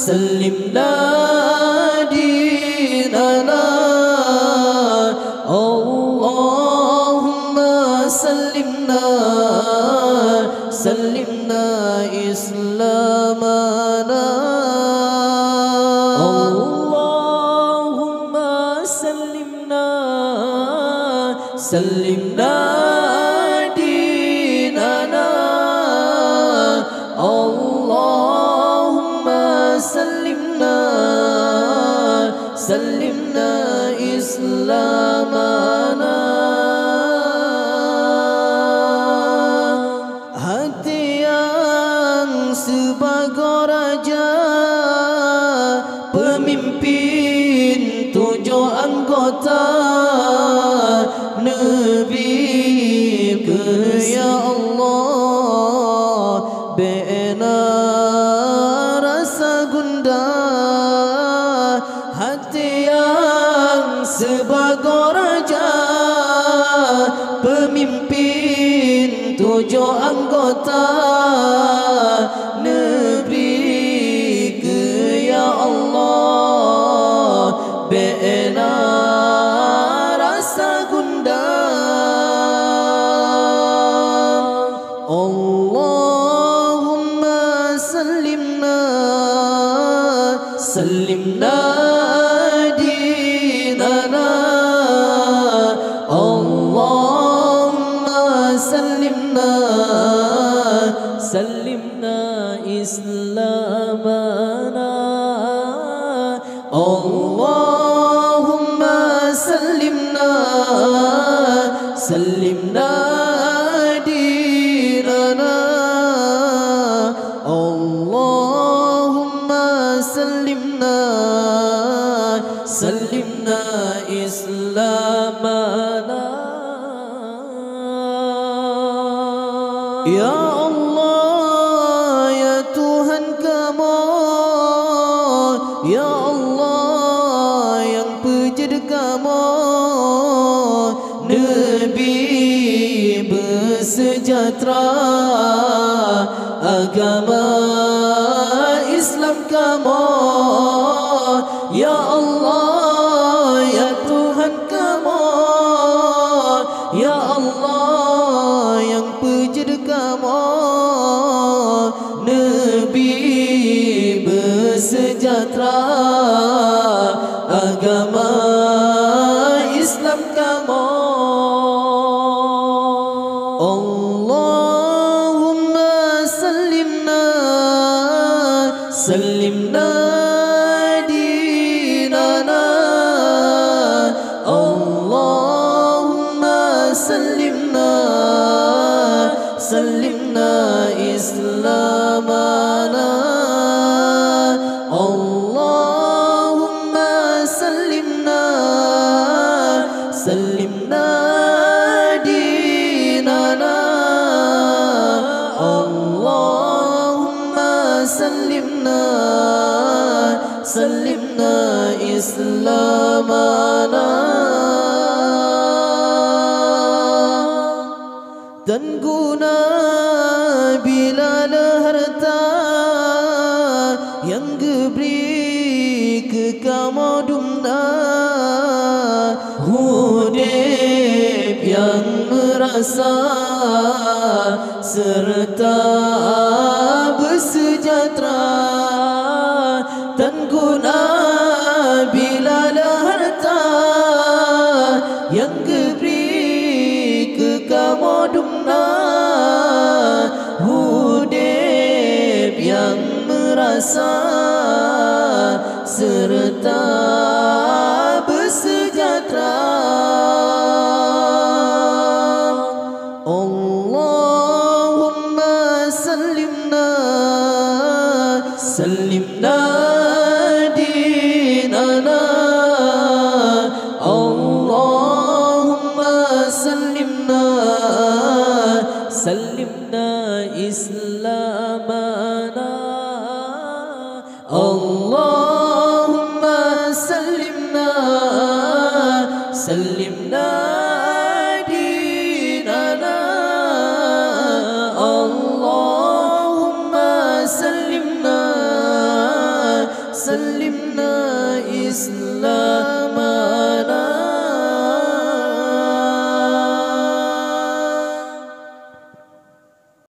سلمنا ديننا اللهم سلمنا سلمنا إسلامنا اللهم سلمنا سلمنا ديننا اللهم سلمنا سلمنا إسلامنا hati yang sebagai raja pemimpin 7 anggota Nabi ke ya Allah bina rasa gundah hati yang sebagai raja pemimpin 7 anggota Nabi ke ya Allah bina rasa gundah Allahumma sallimna sallimna dinana Allahumma sallimna sallimna islamana Allahumma sallimna sallimna dinana Allahumma sallimna sallimna islamana Ya Allah ya Tuhan kamu Ya Allah yang puji kamu Nabi bersejahtera agama Islam kamu Ya Allah ya Tuhan kamu Ya Allah yang puji kamu Nabi bersejahtera agama Islam kamu Allahumma sallimna sallimna dinana Allahumma sallimna sallimna islamana Allahumma sallimna sallimna dinana Allahumma sallimna sallimna islamana dan guna bila harta yang diberi ke kamu dumna hudib yang merasa serta bersejahtera dan guna bila harta yang diberi ke kamu dumna hudib yang merasa serta bersejahtera Allahumma sallimna sallimna dinana Allahumma sallimna sallimna islamana Allahumma sallimna sallimna dinana Allahumma sallimna الإسلام